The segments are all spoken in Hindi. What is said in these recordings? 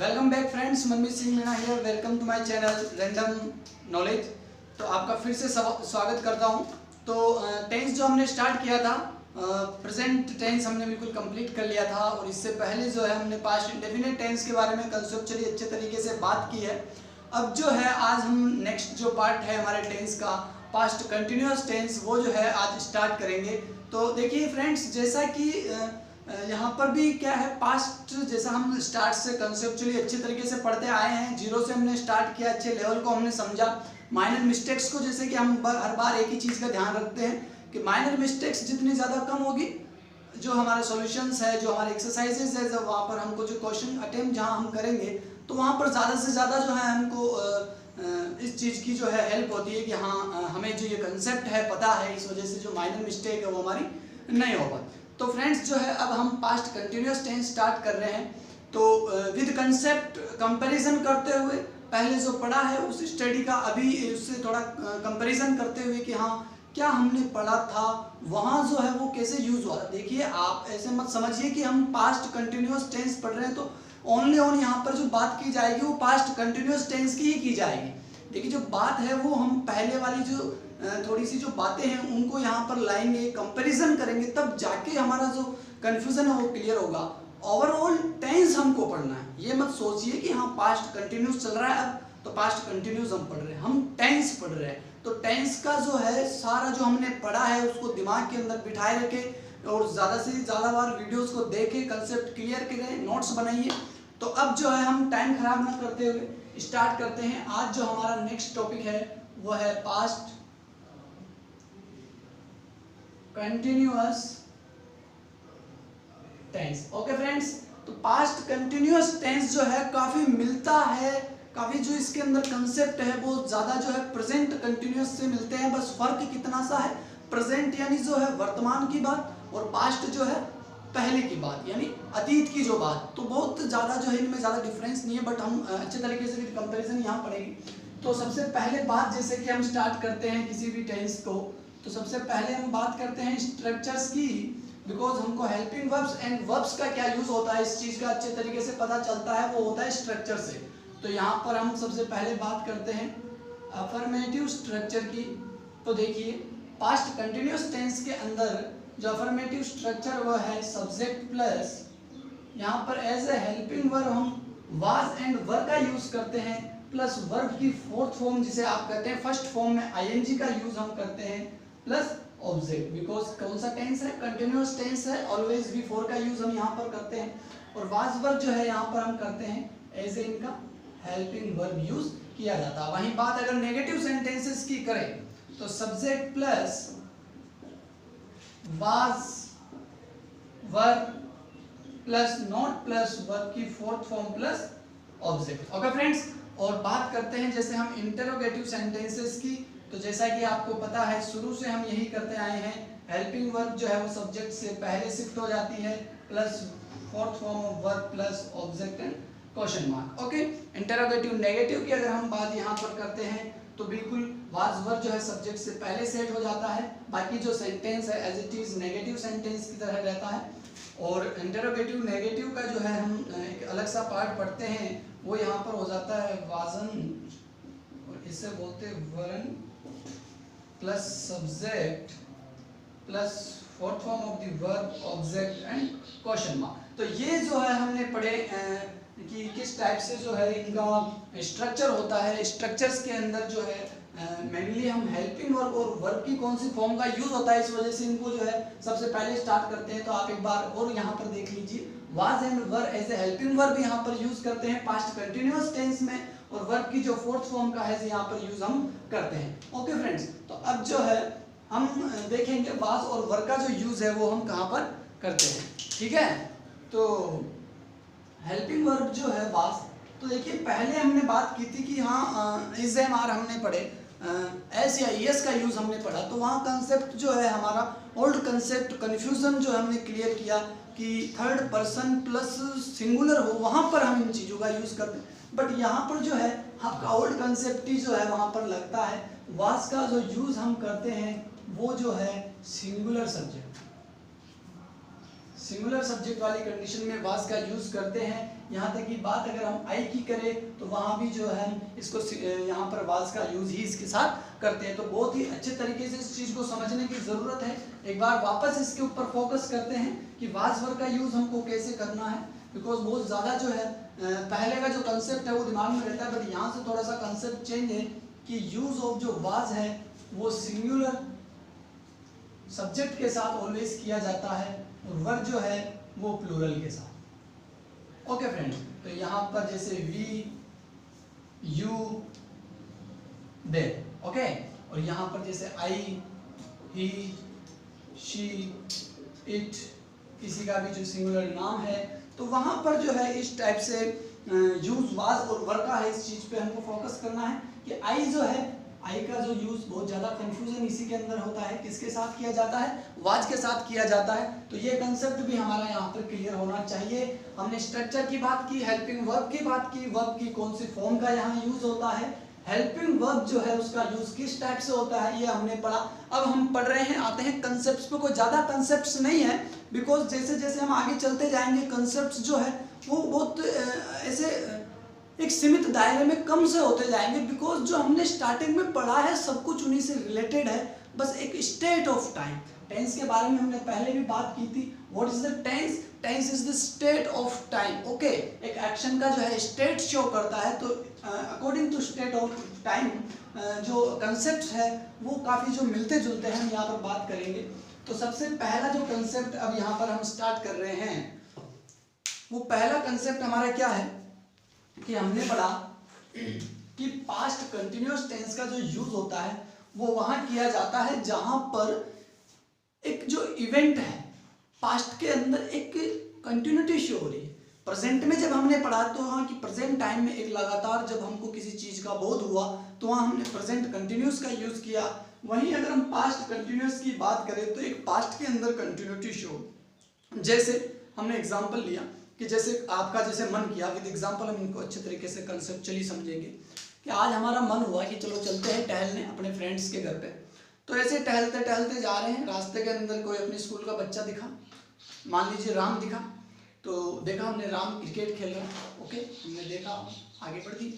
Welcome back friends, Manmeet Singh Meena here. Welcome to my channel random knowledge. तो आपका फिर से स्वागत करता हूं। तो टेंस जो हमने स्टार्ट किया था, प्रेजेंट टेंस हमने बिल्कुल कंप्लीट कर लिया था। और इससे पहले जो है हमने पास्ट इंडेफिनिट टेंस के बारे में कंसेप्चुअली अच्छे तरीके से बात की है। अब जो है आज हम नेक्स्ट जो पार्ट है हमारे टेंस का, पास्ट कंटिन्यूअस टेंस, वो जो है आज स्टार्ट करेंगे। तो देखिए फ्रेंड्स, जैसा कि यहाँ पर भी क्या है, पास्ट जैसा हम स्टार्ट से कंसेप्चुअली अच्छे तरीके से पढ़ते आए हैं, जीरो से हमने स्टार्ट किया, अच्छे लेवल को हमने समझा। माइनर मिस्टेक्स को, जैसे कि हम हर बार एक ही चीज़ का ध्यान रखते हैं कि माइनर मिस्टेक्स जितनी ज़्यादा कम होगी, जो हमारे सॉल्यूशंस है, जो हमारे एक्सरसाइजेज है, जब वहाँ पर हमको जो क्वेश्चन अटेम्प्ट जहाँ हम करेंगे, तो वहाँ पर ज़्यादा से ज़्यादा जो है हमको इस चीज़ की जो है हेल्प होती है कि हाँ, हमें जो ये कंसेप्ट है पता है, इस वजह से जो माइनर मिस्टेक है वो हमारी नहीं होगा। तो फ्रेंड्स जो है अब हम पास्ट कंटिन्यूअस टेंस स्टार्ट कर रहे हैं। तो विद कंसेप्ट कंपैरिजन करते हुए, पहले जो पढ़ा है उस स्टडी का अभी उससे थोड़ा कंपैरिजन करते हुए कि हाँ, क्या हमने पढ़ा था वहाँ जो है वो कैसे यूज़ हुआ। देखिए, आप ऐसे मत समझिए कि हम पास्ट कंटिन्यूअस टेंस पढ़ रहे हैं तो ओनली ऑन यहाँ पर जो बात की जाएगी वो पास्ट कंटिन्यूअस टेंस की ही की जाएगी। देखिए, जो बात है वो हम पहले वाली जो थोड़ी सी जो बातें हैं उनको यहाँ पर लाएंगे, कंपैरिजन करेंगे, तब जाके हमारा जो कन्फ्यूज़न है वो क्लियर होगा। ओवरऑल टेंस हमको पढ़ना है, ये मत सोचिए कि हाँ पास्ट कंटिन्यूस चल रहा है अब तो पास्ट कंटिन्यूस हम पढ़ रहे हैं, हम टेंस पढ़ रहे हैं। तो टेंस का जो है सारा जो हमने पढ़ा है उसको दिमाग के अंदर बिठाए रखें और ज़्यादा से ज़्यादा बार वीडियोस को देखें, कंसेप्ट क्लियर करें, नोट्स बनाइए। तो अब जो है हम टाइम खराब ना करते हुए स्टार्ट करते हैं। आज जो हमारा नेक्स्ट टॉपिक है वो है past continuous tense. Okay friends, तो पास्ट कंटिन्यूअस टेंस जो है काफी मिलता है, काफी जो इसके अंदर कंसेप्ट है वो ज्यादा जो है प्रेजेंट कंटिन्यूअस से मिलते हैं। बस फर्क कितना सा है, प्रेजेंट यानी जो है वर्तमान की बात और पास्ट जो है पहले की बात यानी अतीत की जो बात। तो बहुत ज्यादा जो है इनमें ज्यादा डिफरेंस नहीं है, बट हम अच्छे तरीके से कंपेरिजन यहाँ पढ़ेंगे। तो सबसे पहले बात, जैसे कि हम स्टार्ट करते हैं किसी भी टेंस को, तो सबसे पहले हम बात करते हैं स्ट्रक्चर्स की, बिकॉज हमको हेल्पिंग वर्ब्स एंड वर्ब्स का क्या यूज होता है इस चीज का अच्छे तरीके से पता चलता है, वो होता है स्ट्रक्चर से। तो यहाँ पर हम सबसे पहले बात करते हैं अफर्मेटिव स्ट्रक्चर की। तो देखिए, पास्ट कंटिन्यूअस टेंस के अंदर जो अफर्मेटिव स्ट्रक्चर वो है सब्जेक्ट प्लस, यहाँ पर एज ए हेल्पिंग वर्ब हम वाज एंड वर का यूज करते हैं, प्लस वर्ब की फोर्थ फॉर्म जिसे आप कहते हैं फर्स्ट फॉर्म में आईएनजी का यूज हम करते हैं, प्लस ऑब्जेक्ट। बिकॉज कौन सा टेंस है, कंटिन्यूअस टेंस है, ऑलवेज बिफोर का यूज हम यहाँ पर करते हैं। और वाज वर्ब जो है यहाँ पर हम करते हैं एज ए इनका हेल्पिंग वर्ब यूज किया जाता है। वहीं बात अगर नेगेटिव सेंटेंसेस की करें तो subject plus was verb plus not plus verb की fourth form plus object. Okay friends, और बात करते हैं जैसे हम इंटरोगेटिव सेंटेंसेस की। तो जैसा कि आपको पता है शुरू से हम यही करते आए हैं, हेल्पिंग वर्ब जो है वो सब्जेक्ट से पहले शिफ्ट हो जाती है, plus fourth form of verb plus object and question mark. Okay, interrogative negative की अगर हम बात यहाँ पर करते हैं तो बिल्कुल वाज वर्ब जो है सब्जेक्ट से पहले सेट हो जाता है, बाकी जो सेंटेंस है as it is negative sentence की तरह रहता है। और इंटरोगेटिव नेगेटिव का जो है हम एक अलग सा पार्ट पढ़ते हैं, वो यहाँ पर हो जाता है वाजन, और इसे बोलते हैं वरन plus subject plus fourth form of the verb object and question mark. तो ये जो है हमने पढ़े कि किस टाइप से जो है इनका स्ट्रक्चर होता है। स्ट्रक्चर्स के अंदर जो है मेनली हम हेल्पिंग वर्ब और वर्ब की कौन सी फॉर्म का यूज होता है, इस वजह से इनको जो है सबसे पहले स्टार्ट करते हैं। तो आप एक बार और यहाँ पर देख लीजिए, was and were as a helping verb यहाँ पर यूज करते हैं पास्ट कंटिन्यूअस टेंस में, और वर्ब की जो फोर्थ फॉर्म का है यहाँ पर यूज हम करते हैं। ओके फ्रेंड्स, तो अब जो है हम देखेंगे वाज और वर का जो यूज है वो हम कहाँ पर करते हैं। ठीक है, तो हेल्पिंग वर्ब जो है वाज, तो देखिए पहले हमने बात की थी कि हाँ इज एम आर हमने पढ़े, एस या एस का यूज हमने पढ़ा, तो वहाँ कंसेप्ट जो है हमारा ओल्ड कंसेप्ट कन्फ्यूजन जो हमने क्लियर किया कि थर्ड पर्सन प्लस सिंगुलर हो, वहाँ पर हम इन चीज़ों का यूज करते हैं। बट यहाँ पर जो है आपका ओल्ड कंसेप्ट ही जो है वहाँ पर लगता है, वाज का जो यूज हम करते हैं वो जो है सिंगुलर सब्जेक्ट, सिंगुलर सब्जेक्ट वाली कंडीशन में वाज का यूज करते हैं। यहाँ तक की बात अगर हम आई की करें तो वहाँ भी जो है इसको यहाँ पर वाज का यूज ही इसके साथ करते हैं। तो बहुत ही अच्छे तरीके से इस चीज़ को समझने की ज़रूरत है। एक बार वापस इसके ऊपर फोकस करते हैं कि वाज वर्ड का यूज हमको कैसे करना है, बिकॉज बहुत ज़्यादा जो है पहले का जो कंसेप्ट है वो दिमाग में रहता है, बट यहाँ से थोड़ा सा कंसेप्ट चेंज है कि यूज ऑफ जो वाज है वो सिंगुलर सब्जेक्ट के साथ ऑलवेज किया जाता है और वर्ब जो है वो प्लूरल के साथ। ओके फ्रेंड्स, तो यहाँ पर जैसे वी, यू, दे, ओके, और यहाँ पर जैसे आई, ही, शी, इट, किसी का भी जो सिंगुलर नाम है तो वहाँ पर जो है इस टाइप से यूज वाज और वर्ब का है। इस चीज़ पे हमको फोकस करना है कि आई जो है, आई का जो यूज बहुत ज़्यादा कंफ्यूजन इसी के अंदर होता है, किसके साथ किया जाता है, वाज के साथ किया जाता है। तो ये कंसेप्ट भी हमारा यहाँ पर क्लियर होना चाहिए। हमने स्ट्रक्चर की बात की, हेल्पिंग वर्ब की बात की, वर्ब की कौन सी फॉर्म का यहाँ यूज होता है, हेल्पिंग वर्ब जो है उसका यूज किस टाइप से होता है, ये हमने पढ़ा। अब हम पढ़ रहे हैं, आते हैं कंसेप्ट्स पे। कोई ज़्यादा कंसेप्ट्स नहीं है, बिकॉज जैसे जैसे हम आगे चलते जाएंगे कंसेप्ट्स जो है वो बहुत ऐसे एक सीमित दायरे में कम से होते जाएंगे, बिकॉज जो हमने स्टार्टिंग में पढ़ा है सब कुछ उन्हीं से रिलेटेड है। बस एक स्टेट ऑफ टाइम, टेंस के बारे में हमने पहले भी बात की थी। What is the tense? Tense is the state of time. Okay, एक एक्शन का जो है स्टेट शो करता है। तो according to state of time जो कंसेप्ट है वो काफ़ी जो मिलते जुलते हैं, हम यहाँ पर बात करेंगे। तो सबसे पहला जो कंसेप्ट अब यहाँ पर हम स्टार्ट कर रहे हैं, वो पहला कंसेप्ट हमारा क्या है कि हमने पढ़ा कि पास्ट कंटिन्यूअस टेंस का जो यूज होता है वो वहां किया जाता है जहां पर एक जो इवेंट है पास्ट के अंदर एक कंटिन्यूटी शो हो रही है। प्रेजेंट में जब हमने पढ़ा तो वहाँ की प्रेजेंट टाइम में एक लगातार जब हमको किसी चीज़ का बोध हुआ तो वहाँ हमने प्रेजेंट कंटिन्यूस का यूज़ किया। वहीं अगर हम पास्ट कंटिन्यूस की बात करें तो एक पास्ट के अंदर कंटिन्यूटी शो, जैसे हमने एग्जाम्पल लिया कि जैसे आपका जैसे मन किया, विद एग्जाम्पल हम इनको अच्छे तरीके से कंसेप्चुअली समझेंगे कि आज हमारा मन हुआ कि चलो चलते हैं टहलने अपने फ्रेंड्स के घर पे। तो ऐसे टहलते टहलते जा रहे हैं, रास्ते के अंदर कोई अपने स्कूल का बच्चा दिखा, मान लीजिए राम दिखा। तो देखा हमने राम क्रिकेट खेल रहा है, ओके, हमने देखा, आगे बढ़ दी,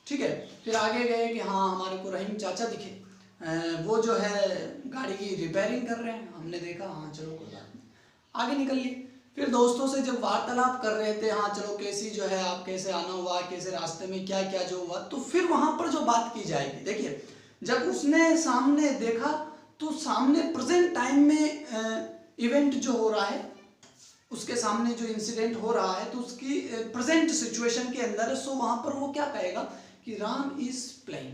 ठीक है। फिर आगे गए कि हाँ हमारे को रहीम चाचा दिखे, वो जो है गाड़ी की रिपेयरिंग कर रहे हैं, हमने देखा, हाँ चलो कोई बात नहीं, आगे निकल लिए। फिर दोस्तों से जब वार्तालाप कर रहे थे, हाँ चलो कैसी जो है आप कैसे आना हुआ, कैसे रास्ते में क्या क्या जो हुआ, तो फिर वहाँ पर जो बात की जाएगी, देखिए जब उसने सामने देखा तो सामने प्रेजेंट टाइम में इवेंट जो हो रहा है, उसके सामने जो इंसिडेंट हो रहा है तो उसकी प्रेजेंट सिचुएशन के अंदर, सो वहाँ पर वो क्या कहेगा कि राम इज प्लेइंग,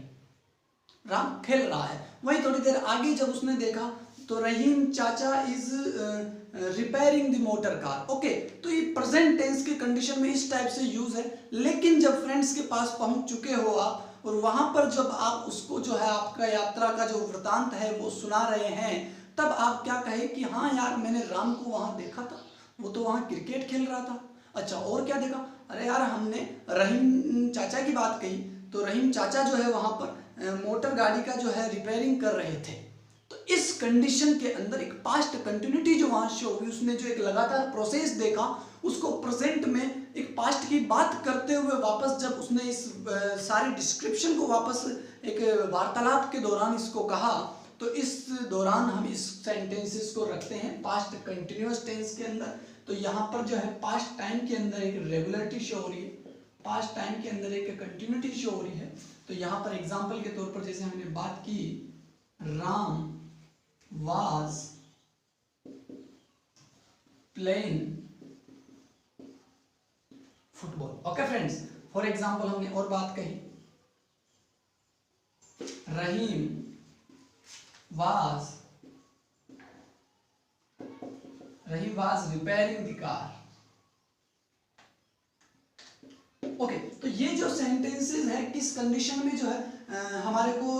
राम खेल रहा है। वही थोड़ी देर आगे जब उसने देखा तो रहीम चाचा is repairing the motor car, okay. तो ये प्रेजेंट टेंस की कंडीशन में इस टाइप से यूज है। लेकिन जब फ्रेंड्स के पास पहुंच चुके हो आप और वहां पर जब आप उसको जो है आपका यात्रा का जो वृतांत है वो सुना रहे हैं, तब आप क्या कहे कि हाँ यार मैंने राम को वहां देखा था, वो तो वहां क्रिकेट खेल रहा था। अच्छा और क्या देखा? अरे यार हमने रहीम चाचा की बात कही तो रहीम चाचा जो है वहां पर मोटर गाड़ी का जो है रिपेयरिंग कर रहे थे। तो इस कंडीशन के अंदर एक पास्ट कंटिन्यूटी जो वहां शो हुई, उसने जो एक लगातार प्रोसेस देखा, उसको प्रेजेंट में एक पास्ट की बात करते हुए वापस जब उसने इस सारे डिस्क्रिप्शन को वापस एक वार्तालाप के दौरान इसको कहा, तो इस दौरान हम इस सेंटेंसेस को रखते हैं पास्ट कंटिन्यूअस टेंस के अंदर। तो यहाँ पर जो है पास्ट टाइम के अंदर एक रेगुलरिटी शो हो रही है, पास्ट टाइम के अंदर एक कंटिन्यूटी शो हो रही है। तो यहाँ पर एग्जाम्पल के तौर पर जैसे हमने बात की, Ram was playing football, okay friends. For example हमने और बात कही, रहीम was repairing the car, okay. तो ये जो सेंटेंसेस है किस कंडीशन में जो है हमारे को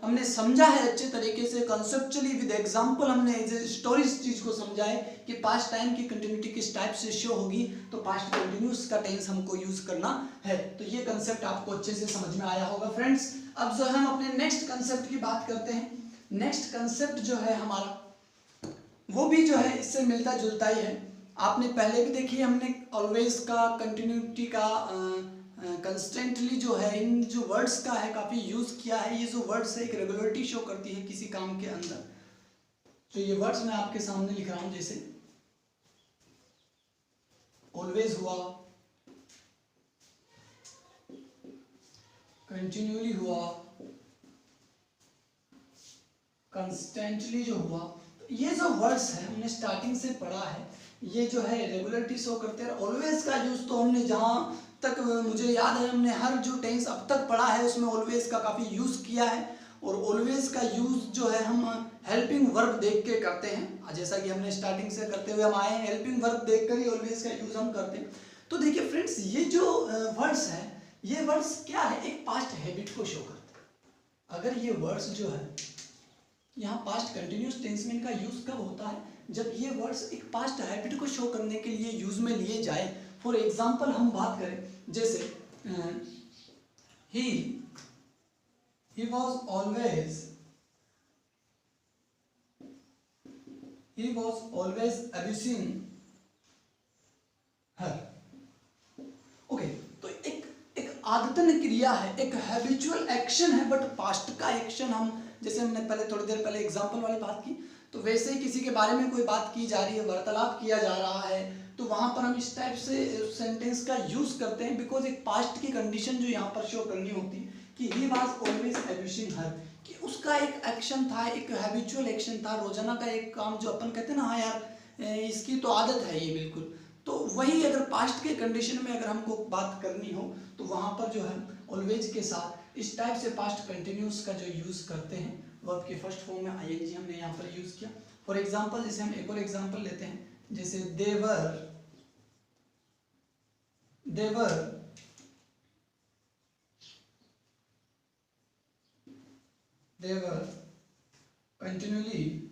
हमने समझा है अच्छे तरीके से कंसेप्चुअली विद एग्जांपल, हमने स्टोरी इस चीज को समझा है कि पास्ट टाइम की कंटिन्यूटी किस टाइप से शो होगी, तो पास्ट कंटिन्यूअस का टेंस हमको यूज करना है। तो ये कंसेप्ट आपको अच्छे से समझ में आया होगा फ्रेंड्स। अब जो है हम अपने नेक्स्ट कंसेप्ट की बात करते हैं। नेक्स्ट कंसेप्ट जो है हमारा वो भी जो है इससे मिलता जुलता ही है। आपने पहले भी देखी, हमने ऑलवेज का, कंटिन्यूटी का, कंस्टेंटली जो है, इन जो वर्ड्स का है काफ़ी यूज़ किया है। ये जो वर्ड्स है एक रेगुलरिटी शो करती है किसी काम के अंदर। तो ये वर्ड्स मैं आपके सामने लिख रहा हूँ, जैसे ऑलवेज हुआ, कंटिन्यूली हुआ, कंस्टेंटली जो हुआ। तो ये जो वर्ड्स है हमने स्टार्टिंग से पढ़ा है, ये जो है रेगुलरिटी शो करते हैं। ऑलवेज का यूज तो हमने जहाँ तक मुझे याद है, हमने हर जो टेंस अब तक पढ़ा है उसमें ऑलवेज का काफ़ी यूज़ किया है। और ऑलवेज का यूज़ जो है हम हेल्पिंग वर्ब देख के करते हैं, जैसा कि हमने स्टार्टिंग से करते हुए हम आए हैं, हेल्पिंग वर्ब देख कर ही ऑलवेज का यूज़ हम करते हैं। तो देखिए फ्रेंड्स, ये जो वर्ड्स है, ये वर्ड्स क्या है, एक पास्ट हैबिट को शो करते हैं। अगर ये वर्ड्स जो है यहाँ पास्ट कंटिन्यूस टेंस में इनका यूज कब होता है, जब ये वर्ड्स एक पास्ट हैबिट को शो करने के लिए यूज में लिए जाए। फॉर एग्जांपल हम बात करें, जैसे he was always abusing her। Okay, तो एक आदतन क्रिया है, एक हैबिचुअल एक्शन है, बट पास्ट का एक्शन हम, जैसे हमने पहले थोड़ी देर पहले एग्जांपल वाली बात की, तो वैसे ही किसी के बारे में कोई बात की जा रही है, वार्तालाप किया जा रहा है, तो वहां पर हम इस टाइप से सेंटेंस का यूज करते हैं, बिकॉज एक पास्ट की कंडीशन जो यहाँ पर शो करनी होती है कि ही वाज ऑलवेज अब्यूजिंग हर, कि उसका एक एक्शन था, एक हैबिचुअल एक्शन था, रोजाना का एक काम जो अपन कहते हैं ना, हाँ यार इसकी तो आदत है ये बिल्कुल। तो वही अगर पास्ट के कंडीशन में अगर हमको बात करनी हो, तो वहां पर जो है ऑलवेज के साथ इस टाइप से पास्ट कंटिन्यूस का जो यूज करते हैं, वर्ब के फर्स्ट फॉर्म में आईएनजी हमने यहाँ पर यूज किया। फॉर एग्जांपल, जैसे हम एक और एग्जांपल लेते हैं, जैसे देवर कंटिन्यूली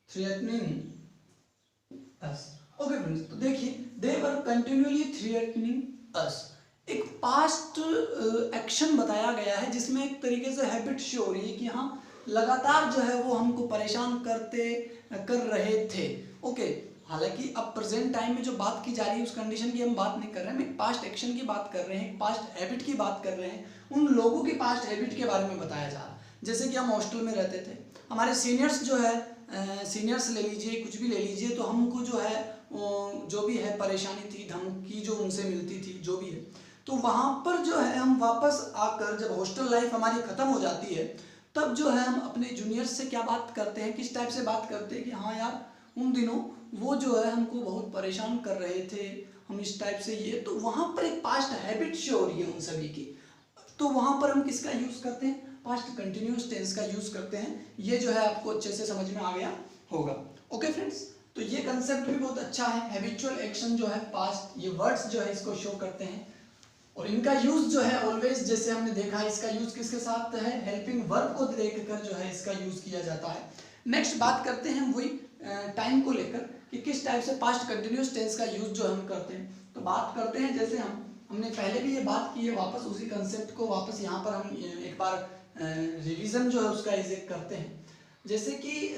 थ्रेटनिंग अस। ओके फ्रेंड्स, तो देखिए दे वर कंटिन्यूअली थ्रेटनिंग अस, एक पास्ट एक्शन बताया गया है जिसमें एक तरीके से हैबिट शो हो रही है कि हाँ लगातार जो है वो हमको परेशान कर रहे थे। ओके, हालांकि अब प्रेजेंट टाइम में जो बात की जा रही है उस कंडीशन की हम बात नहीं कर रहे हैं, हम एक पास्ट एक्शन की बात कर रहे हैं, पास्ट हैबिट की बात कर रहे हैं, उन लोगों की पास्ट हैबिट के बारे में बताया जा रहा है। जैसे कि हम हॉस्टल में रहते थे, हमारे सीनियर्स जो है, सीनियर्स ले लीजिए, कुछ भी ले लीजिए, तो हमको जो है जो भी है परेशानी थी, धमकी जो उनसे मिलती थी, जो भी है, तो वहाँ पर जो है हम वापस आकर जब हॉस्टल लाइफ हमारी ख़त्म हो जाती है, तब जो है हम अपने जूनियर्स से क्या बात करते हैं, किस टाइप से बात करते हैं कि हाँ यार उन दिनों वो जो है हमको बहुत परेशान कर रहे थे, हम इस टाइप से ये, तो वहाँ पर एक पास्ट हैबिट शो हो रही है उन सभी की। तो वहाँ पर हम किसका यूज़ करते हैं, पास्ट कंटिन्यूस टेंस का यूज़ करते हैं। ये जो है आपको अच्छे से समझ में आ गया होगा। ओके फ्रेंड्स, तो ये कंसेप्ट भी बहुत अच्छा है, हैबिचुअल एक्शन जो है पास्ट, ये वर्ड्स जो है इसको शो करते हैं, और इनका यूज जो है ऑलवेज, जैसे हमने देखा है, इसका यूज किसके साथ है, हेल्पिंग वर्ब को देखकर जो है इसका यूज किया जाता है। नेक्स्ट बात करते हैं वही टाइम को लेकर कि किस टाइप से पास्ट कंटिन्यूस टेंस का यूज जो हम करते हैं। तो बात करते हैं, जैसे हमने पहले भी ये बात की है, वापस उसी कंसेप्ट को वापस यहाँ पर हम एक बार रिवीजन जो है उसका एग्जिट करते हैं। जैसे कि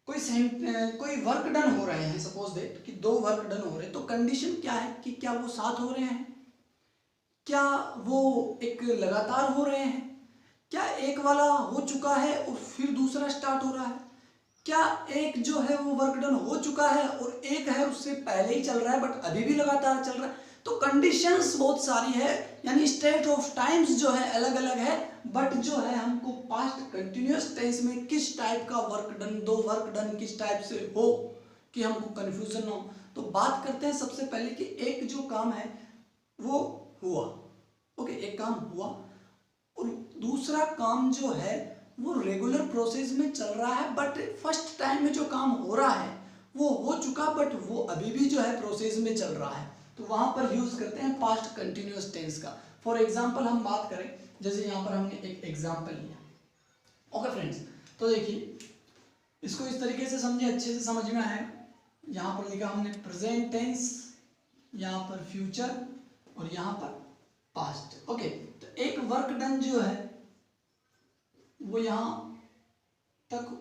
कोई वर्क डन हो रहे हैं, सपोज दैट कि दो वर्क डन हो रहे हैं, तो कंडीशन क्या है कि क्या वो साथ हो रहे हैं, क्या वो एक लगातार हो रहे हैं, क्या एक वाला हो चुका है और फिर दूसरा स्टार्ट हो रहा है, क्या एक जो है वो वर्क डन हो चुका है और एक है उससे पहले ही चल रहा है बट अभी भी लगातार चल रहा है। तो कंडीशंस बहुत सारी है, यानी स्टेट ऑफ टाइम्स जो है अलग अलग है, बट जो है हमको पास्ट कंटिन्यूअस टेंस में किस टाइप का वर्क डन, दो वर्क डन किस टाइप से हो कि हमको कंफ्यूजन ना हो। तो बात करते हैं सबसे पहले कि एक जो काम है वो हुआ, ओके, एक काम हुआ, और दूसरा काम जो है वो रेगुलर प्रोसेस में चल रहा है, बट फर्स्ट टाइम में जो काम हो रहा है वो हो चुका, बट वो अभी भी जो है प्रोसेस में चल रहा है, तो वहां पर यूज करते हैं पास्ट कंटिन्यूअस टेंस का। फॉर एग्जांपल हम बात करें, जैसे यहाँ पर हमने एक एग्जांपल लिया, ओके फ्रेंड्स, तो देखिए इसको इस तरीके से समझे, अच्छे से समझ में आए। यहाँ पर लिखा हमने प्रेजेंट टेंस, यहाँ पर फ्यूचर और यहाँ पर पास्ट। ओके, तो एक वर्क डन जो है वो यहां तक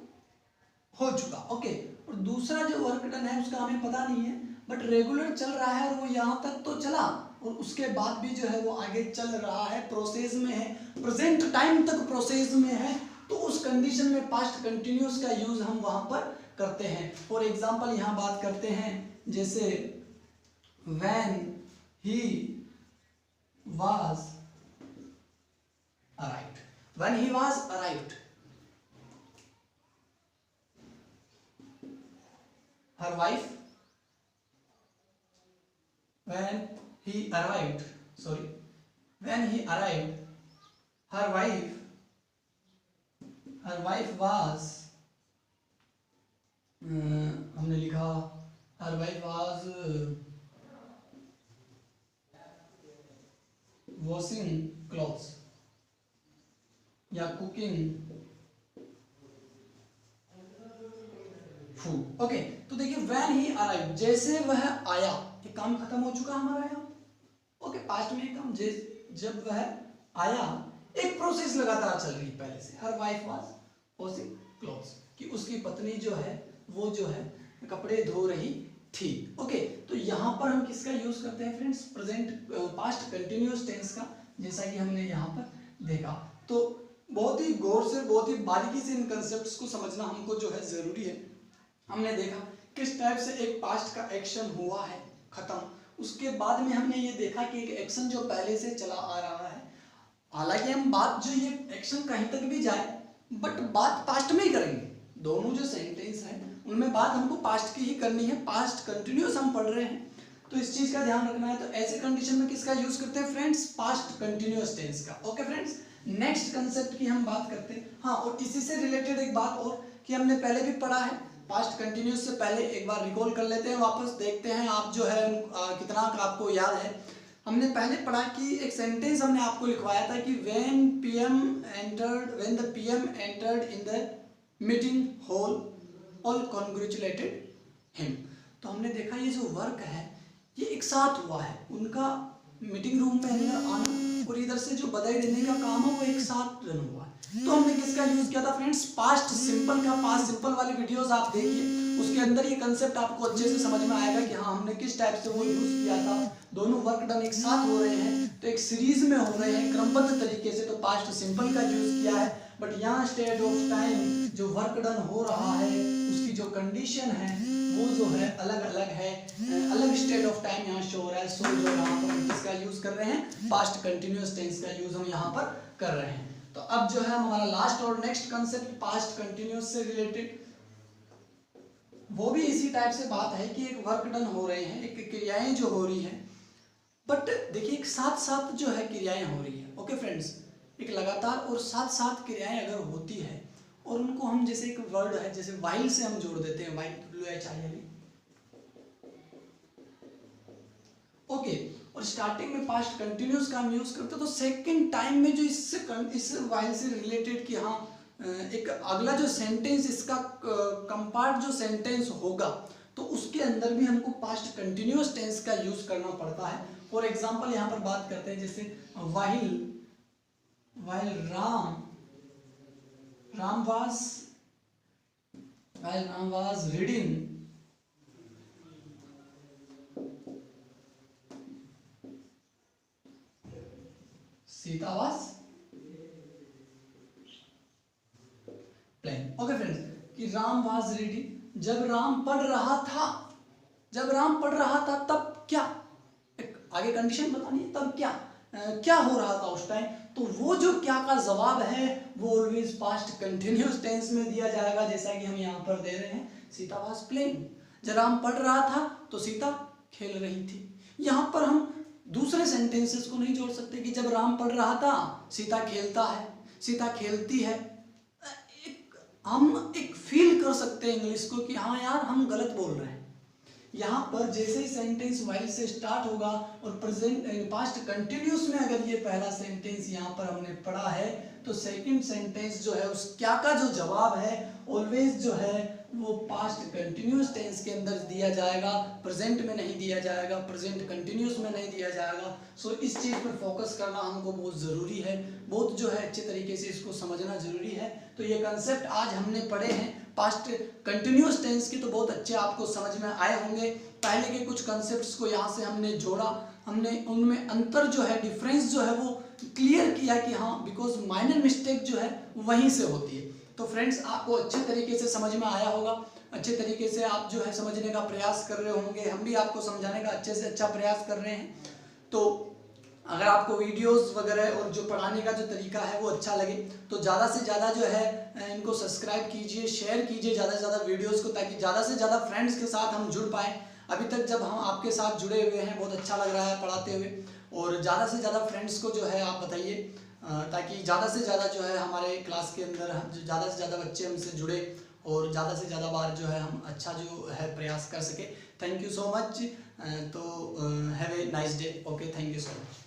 हो चुका। ओके, और दूसरा जो वर्क डन है उसका हमें पता नहीं है, बट रेगुलर चल रहा है और वो यहां तक तो चला और उसके बाद भी जो है वो आगे चल रहा है, प्रोसेस में है, प्रेजेंट टाइम तक प्रोसेस में है, तो उस कंडीशन में पास्ट कंटिन्यूस का यूज हम वहां पर करते हैं। फॉर एग्जांपल यहां बात करते हैं जैसे when he was arrived, when he was arrived, her wife, when he arrived, sorry, when he arrived, her wife was, हमने लिखा her wife was washing clothes या cooking फूड। ओके, तो देखिए व्हेन ही अराइव, जैसे वह आया, ये काम खत्म हो चुका हमारा यहाँ। ओके, पास्ट में काम, जब वह आया, एक प्रोसेस लगातार चल रही पहले से। हर वाइफ वाज वॉशिंग क्लॉथ्स, कि उसकी पत्नी जो है वो जो है कपड़े धो रही थी। ओके, तो यहाँ पर हम किसका यूज करते हैं friends, present past continuous tense का, जैसा कि हमने यहाँ पर देखा। तो बहुत ही गौर से, बहुत ही बारीकी से इन कंसेप्ट्स को समझना हमको जो है जरूरी है। हमने देखा किस टाइप से एक पास्ट का एक्शन हुआ है खत्म, उसके बाद में हमने ये देखा कि एक एक्शन जो पहले से चला आ रहा है, हालांकि हम बात जो ये एक्शन कहीं तक भी जाए बट बात पास्ट में ही करेंगे। दोनों जो सेंटेंस हैं उनमें बात हमको पास्ट की ही करनी है, पास्ट कंटिन्यूअस हम पढ़ रहे हैं, तो इस चीज का ध्यान रखना है। तो ऐसे कंडीशन में किसका यूज करते हैं फ्रेंड्स, पास्ट कंटिन्यूअस टेंस का। ओके फ्रेंड्स, नेक्स्ट कंसेप्ट की हम बात करते हैं। हाँ, और इसी से रिलेटेड एक बात और कि हमने पहले भी पढ़ा है, पास्ट कंटिन्यूअस से पहले एक बार रिकॉल कर लेते हैं, वापस देखते हैं आप जो है कितना आपको याद है। हमने पहले पढ़ा कि एक सेंटेंस हमने आपको लिखवाया था कि when the PM entered in the meeting hall all congratulated him। तो हमने देखा ये जो वर्क है ये एक साथ हुआ है, उनका मीटिंग रूम में अंदर आना और इधर से जो बधाई देने का काम है वो एक साथ रन हुआ है। तो हमने किसका यूज किया था फ्रेंड्स, पास्ट सिंपल का। पास्ट सिंपल वाली वीडियोस आप देखिए, उसके अंदर ये कंसेप्ट आपको अच्छे से समझ में आएगा कि हाँ हमने किस टाइप से वो यूज किया था। दोनों वर्क डन एक साथ हो रहे हैं, तो एक सीरीज में हो रहे हैं क्रमबद्ध तरीके से, तो पास्ट सिंपल का यूज किया है। बट यहाँ स्टेट ऑफ टाइम जो वर्क डन हो रहा है उसकी जो कंडीशन है वो जो है अलग अलग है, अलग स्टेट ऑफ टाइम यहाँ शो हो रहा है। सो जो यहाँ पर हम किसका यूज कर रहे हैं, पास्ट कंटिन्यूअस टेंस का यूज हम यहाँ पर कर रहे हैं। तो अब जो है हमारा लास्ट और नेक्स्ट कंसेप्ट पास्ट कंटिन्यूअस से रिलेटेड, वो भी इसी टाइप से बात है कि एक वर्क डन हो रहे हैं, एक क्रियाएं जो हो रही हैं, बट देखिए एक साथ साथ जो है क्रियाएं हो रही है। ओके फ्रेंड्स, एक लगातार और साथ साथ क्रियाएं अगर होती है और उनको हम जैसे एक वर्ड है जैसे वाइल से हम जोड़ देते हैं, वाइल WHILE। ओके, और स्टार्टिंग में पास्ट कंटिन्यूअस का हम यूज करते हैं, तो सेकंड टाइम में जो इस वाइल से रिलेटेड कि हाँ एक अगला जो सेंटेंस इसका कंपार्ट जो सेंटेंस होगा तो उसके अंदर भी हमको पास्ट कंटिन्यूअस टेंस का यूज करना पड़ता है। फॉर एग्जांपल यहाँ पर बात करते हैं जैसे while Ram was reading Sita was playing. Okay friends, कि राम वाज रीडिंग, जब राम पढ़ रहा था तब क्या, एक आगे कंडीशन बतानी है, तब क्या हो रहा था उस टाइम, तो वो जो क्या का जवाब है वो ऑलवेज पास्ट कंटिन्यूअस टेंस में दिया जाएगा, जैसा कि हम यहाँ पर दे रहे हैं सीता वाज प्लेइंग। जब राम पढ़ रहा था तो सीता खेल रही थी। यहाँ पर हम दूसरे सेंटेंसेस को नहीं जोड़ सकते कि जब राम पढ़ रहा था सीता खेलता है, सीता खेलती है। हम एक फील कर सकते हैं इंग्लिश को कि हाँ यार हम गलत बोल रहे हैं। यहाँ पर जैसे ही सेंटेंस वाइल से स्टार्ट होगा और प्रेजेंट पास्ट कंटिन्यूअस में अगर ये पहला सेंटेंस यहाँ पर हमने पढ़ा है तो सेकंड सेंटेंस जो है उस क्या का जो जवाब है ऑलवेज जो है वो पास्ट कंटिन्यूस टेंस के अंदर दिया जाएगा, प्रेजेंट में नहीं दिया जाएगा, प्रेजेंट कंटिन्यूस में नहीं दिया जाएगा। सो इस चीज़ पर फोकस करना हमको बहुत ज़रूरी है, बहुत जो है अच्छे तरीके से इसको समझना ज़रूरी है। तो ये कंसेप्ट आज हमने पढ़े हैं पास्ट कंटिन्यूस टेंस की, तो बहुत अच्छे आपको समझ में आए होंगे। पहले के कुछ कंसेप्ट्स को यहाँ से हमने जोड़ा, हमने उनमें अंतर जो है, डिफरेंस जो है वो क्लियर किया कि हाँ, बिकॉज माइनर मिस्टेक जो है वहीं से होती है। तो फ्रेंड्स, आपको अच्छे तरीके से समझ में आया होगा, अच्छे तरीके से आप जो है समझने का प्रयास कर रहे होंगे, हम भी आपको समझाने का अच्छे से अच्छा प्रयास कर रहे हैं। तो अगर आपको वीडियोस वगैरह और जो पढ़ाने का जो तरीका है वो अच्छा लगे तो ज़्यादा से ज़्यादा जो है इनको सब्सक्राइब कीजिए, शेयर कीजिए ज़्यादा से ज़्यादा वीडियोस को, ताकि ज़्यादा से ज़्यादा फ्रेंड्स के साथ हम जुड़ पाएँ। अभी तक जब हम आपके साथ जुड़े हुए हैं, बहुत अच्छा लग रहा है पढ़ाते हुए, और ज़्यादा से ज़्यादा फ्रेंड्स को जो है आप बताइए, ताकि ज़्यादा से ज़्यादा जो है हमारे क्लास के अंदर ज़्यादा से ज़्यादा बच्चे हमसे जुड़े और ज़्यादा से ज़्यादा बार जो है हम अच्छा जो है प्रयास कर सके। Thank you so much. तो have a nice day. Okay, thank you so much.